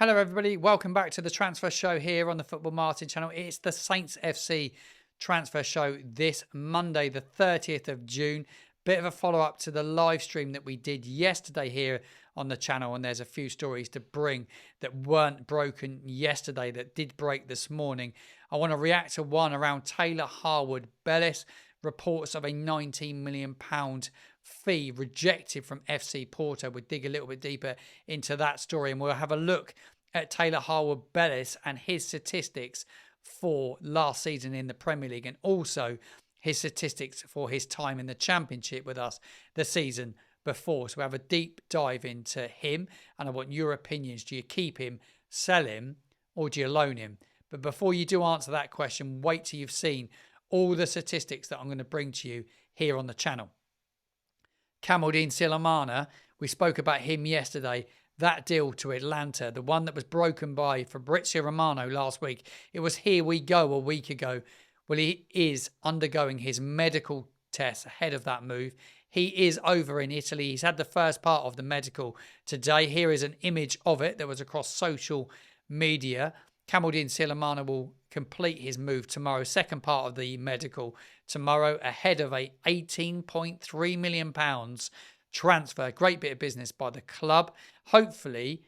Hello everybody, welcome back to the Transfer Show here on the Football Martin channel. It's the SaintsFC Transfer Show this Monday, the 30th of June. Bit of a follow-up to the live stream that we did yesterday here on the channel, and there's a few stories to bring that weren't broken yesterday that did break this morning. I want to react to one around Taylor Harwood-Bellis, reports of a £19 million fee rejected from FC Porto. We'll dig a little bit deeper into that story, and we'll have a look at Taylor Harwood-Bellis and his statistics for last season in the Premier League, and also his statistics for his time in the Championship with us the season before. So we have a deep dive into him, and I want your opinions. Do you keep him, sell him, or do you loan him? But before you do answer that question, wait till you've seen all the statistics that I'm going to bring to you here on the channel. Kamaldeen Sulemana, we spoke about him yesterday. That deal to Atlanta, the one that was broken by Fabrizio Romano last week. It was here we go a week ago. Well, he is undergoing his medical test ahead of that move. He is over in Italy. He's had the first part of the medical today. Here is an image of it that was across social media. Kamaldeen Sulemana will complete his move tomorrow, second part of the medical tomorrow, ahead of a £18.3 million transfer. Great bit of business by the club. Hopefully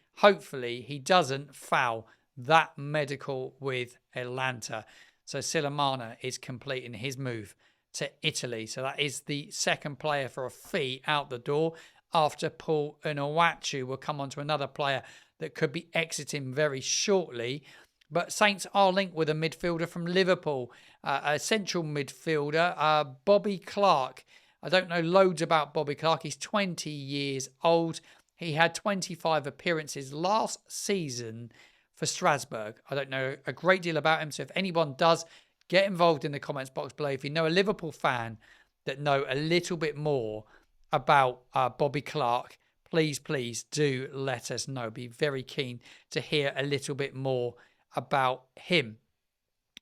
he doesn't foul that medical with Atlanta. So Sulemana is completing his move to Italy. So that is the second player for a fee out the door. After Paul Unuachu, we'll come on to another player that could be exiting very shortly. But Saints are linked with a midfielder from Liverpool, a central midfielder, Bobby Clark. I don't know loads about Bobby Clark. He's 20 years old. He had 25 appearances last season for Strasbourg. I don't know a great deal about him. So if anyone does, get involved in the comments box below. If you know a Liverpool fan that know a little bit more about Bobby Clark, please do let us know. Be very keen to hear a little bit more about him.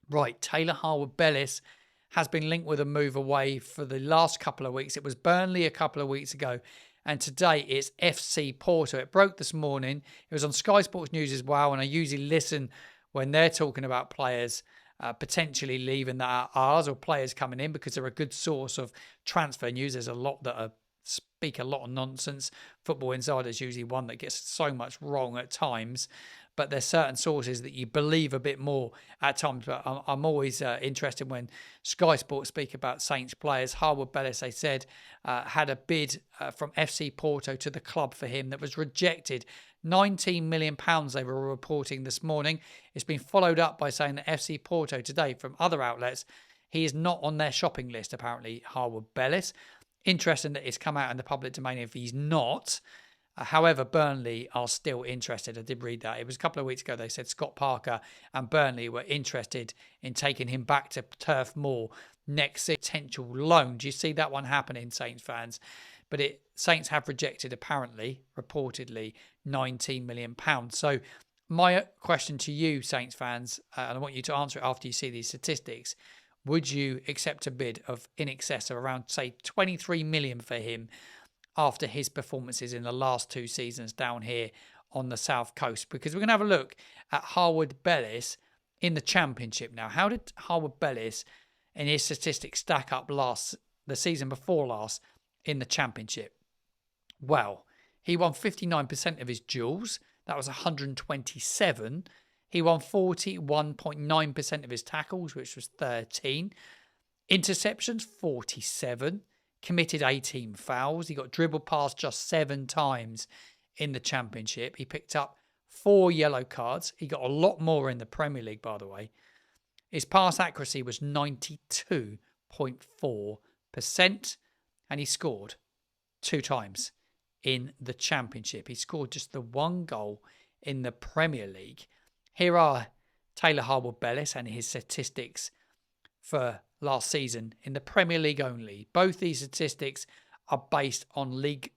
Right, Taylor Harwood-Bellis has been linked with a move away for the last couple of weeks. It was Burnley a couple of weeks ago, and today it's FC Porto. It broke this morning. It was on Sky Sports News as well, and I usually listen when they're talking about players potentially leaving that are ours or players coming in, because they're a good source of transfer news. There's a lot that speak a lot of nonsense. Football Insider is usually one that gets so much wrong at times, but there's certain sources that you believe a bit more at times. But I'm always interested when Sky Sports speak about Saints players. Harwood-Bellis, they said, had a bid from FC Porto to the club for him that was rejected. £19 million they were reporting this morning. It's been followed up by saying that FC Porto today, from other outlets, he is not on their shopping list, apparently, Harwood-Bellis. Interesting that it's come out in the public domain if he's not. However, Burnley are still interested. I did read that. It was a couple of weeks ago they said Scott Parker and Burnley were interested in taking him back to Turf Moor next potential loan. Do you see that one happening, Saints fans? But Saints have rejected, apparently, reportedly, £19 million. So my question to you, Saints fans, and I want you to answer it after you see these statistics, would you accept a bid of in excess of around, say, 23 million for him after his performances in the last two seasons down here on the South Coast? Because we're going to have a look at Harwood-Bellis in the Championship now. How did Harwood-Bellis and his statistics stack up the season before last in the Championship? Well, he won 59% of his duels. That was 127. He won 41.9% of his tackles, which was 13. Interceptions, 47. Committed 18 fouls. He got dribbled past just 7 times in the Championship. He picked up 4 yellow cards. He got a lot more in the Premier League, by the way. His pass accuracy was 92.4%, and he scored 2 times in the Championship. He scored just the 1 goal in the Premier League. Here are Taylor Harwood-Bellis and his statistics for last season in the Premier League only. Both these statistics are based on league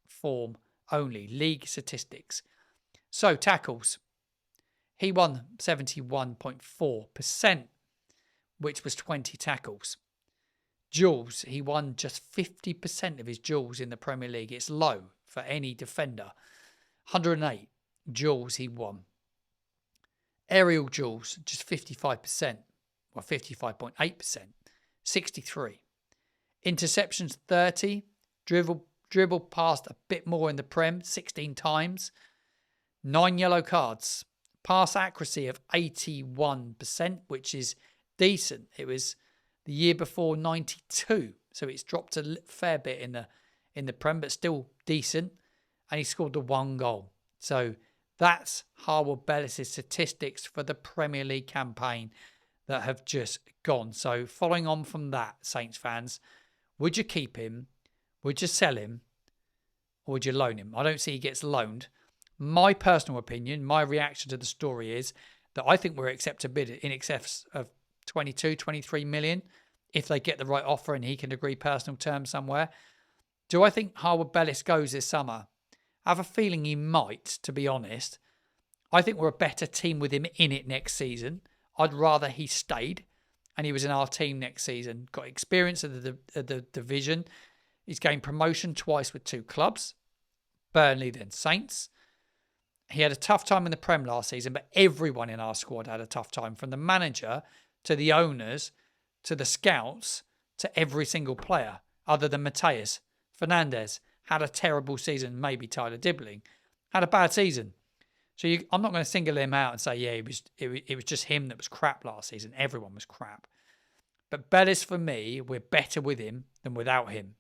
form only, league statistics. So tackles, he won 71.4%, which was 20 tackles. Duels, he won just 50% of his duels in the Premier League. It's low for any defender. 108 duels he won. Aerial duels, just 55%, or 55.8%, 63. Interceptions, 30. Dribble past a bit more in the Prem, 16 times. 9 yellow cards. Pass accuracy of 81%, which is decent. It was the year before 92, so it's dropped a fair bit in the Prem, but still decent. And he scored the 1 goal. So that's Harwood-Bellis' statistics for the Premier League campaign that have just gone. So following on from that, Saints fans, would you keep him? Would you sell him? Or would you loan him? I don't see he gets loaned. My personal opinion, my reaction to the story is that I think we're accept a bid in excess of 22, 23 million if they get the right offer and he can agree personal terms somewhere. Do I think Harwood-Bellis goes this summer? I have a feeling he might, to be honest. I think we're a better team with him in it next season. I'd rather he stayed and he was in our team next season. Got experience of the division. He's gained promotion twice with 2 clubs. Burnley, then Saints. He had a tough time in the Prem last season, but everyone in our squad had a tough time, from the manager to the owners to the scouts to every single player, other than Mateus. Fernandes had a terrible season, maybe Tyler Dibbling. Had a bad season. So I'm not going to single him out and say, yeah, it was just him that was crap last season. Everyone was crap. But Bellis, for me, we're better with him than without him.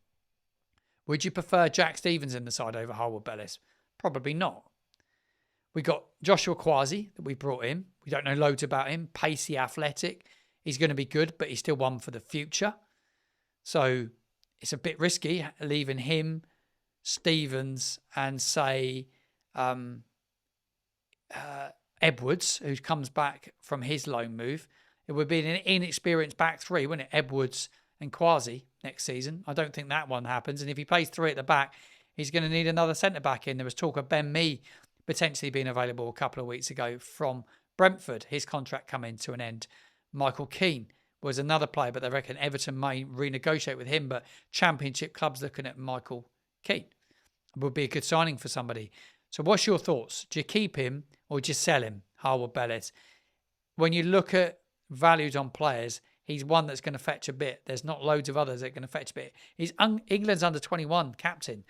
Would you prefer Jack Stevens in the side over Harwood-Bellis? Probably not. We got Joshua Kwasi that we brought in. We don't know loads about him. Pacey, athletic. He's going to be good, but he's still one for the future. So it's a bit risky leaving him, Stevens, and say Edwards, who comes back from his loan move. It would be an inexperienced back three, wouldn't it? Edwards and Kwasi next season. I don't think that one happens. And if he plays 3 at the back, he's going to need another centre-back in. There was talk of Ben Mee potentially being available a couple of weeks ago from Brentford. His contract coming to an end. Michael Keane was another player, but they reckon Everton may renegotiate with him. But Championship clubs looking at Michael Keane. Would be a good signing for somebody. So what's your thoughts? Do you keep him or do you sell him, Harwood-Bellis? When you look at values on players, he's one that's going to fetch a bit. There's not loads of others that are going to fetch a bit. He's England's under-21 captain.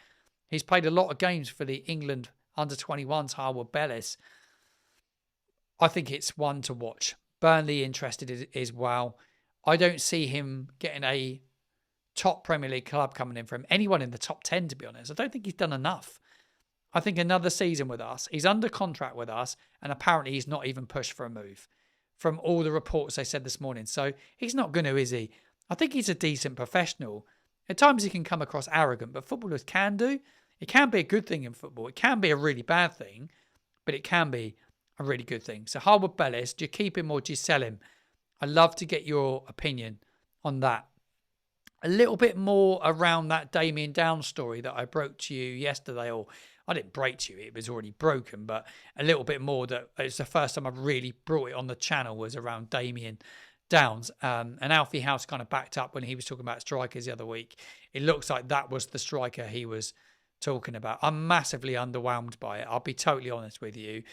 He's played a lot of games for the England under-21s, Harwood-Bellis. I think it's one to watch. Burnley interested as well. I don't see him getting a top Premier League club coming in from anyone in the top 10, to be honest. I don't think he's done enough. I think another season with us, he's under contract with us, and apparently he's not even pushed for a move from all the reports they said this morning. So he's not going to, is he? I think he's a decent professional. At times he can come across arrogant, but footballers can do. It can be a good thing in football. It can be a really bad thing, but it can be a really good thing. So Harwood-Bellis, do you keep him or do you sell him? I'd love to get your opinion on that. A little bit more around that Damian Downs story that I broke to you yesterday, or I didn't break to you, it was already broken, but a little bit more that it's the first time I've really brought it on the channel was around Damian Downs. And Alfie House kind of backed up when he was talking about strikers the other week. It looks like that was the striker he was talking about. I'm massively underwhelmed by it. I'll be totally honest with you.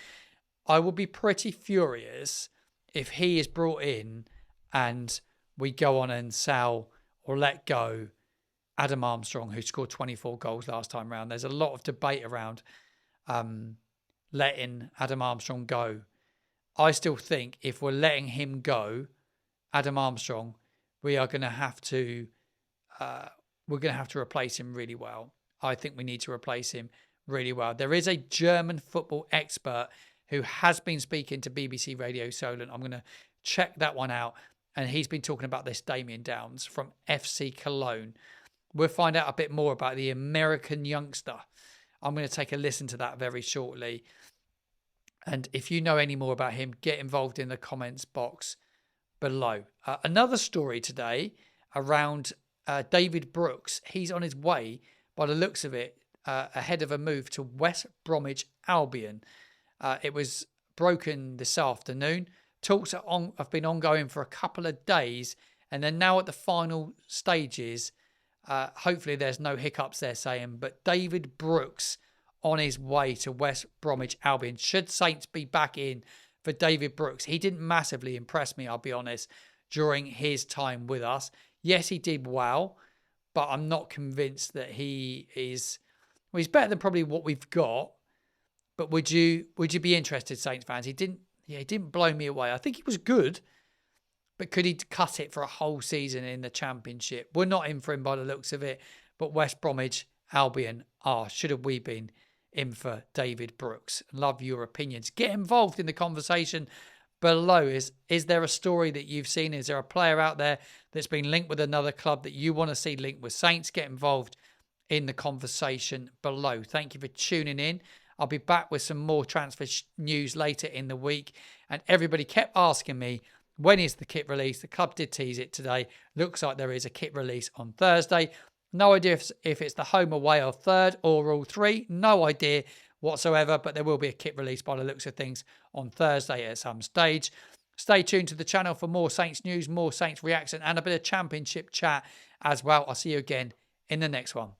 I will be pretty furious if he is brought in and we go on and sell or let go Adam Armstrong, who scored 24 goals last time round. There's a lot of debate around letting Adam Armstrong go. I still think if we're letting him go, Adam Armstrong, we are going to have to replace him really well. I think we need to replace him really well. There is a German football expert who has been speaking to BBC Radio Solent. I'm going to check that one out. And he's been talking about this Damian Downs from FC Cologne. We'll find out a bit more about the American youngster. I'm going to take a listen to that very shortly. And if you know any more about him, get involved in the comments box below. Another story today around David Brooks. He's on his way, by the looks of it, ahead of a move to West Bromwich Albion. It was broken this afternoon. Talks have been ongoing for a couple of days, and they're now at the final stages. Hopefully there's no hiccups, they're saying. But David Brooks on his way to West Bromwich Albion. Should Saints be back in for David Brooks. He didn't massively impress me, I'll be honest, during his time with us. Yes, he did well, but I'm not convinced that he is... Well, he's better than probably what we've got. But would you be interested, Saints fans? He didn't blow me away. I think he was good, but could he cut it for a whole season in the Championship? We're not in for him by the looks of it, but West Bromwich Albion are. Should have we been in for David Brooks? Love your opinions. Get involved in the conversation below. Is there a story that you've seen? Is there a player out there that's been linked with another club that you want to see linked with Saints? Get involved in the conversation below. Thank you for tuning in. I'll be back with some more transfer news later in the week. And everybody kept asking me, when is the kit release? The club did tease it today. Looks like there is a kit release on Thursday. No idea if it's the home, away or third or all three. No idea whatsoever, but there will be a kit release by the looks of things on Thursday at some stage. Stay tuned to the channel for more Saints news, more Saints reaction and a bit of Championship chat as well. I'll see you again in the next one.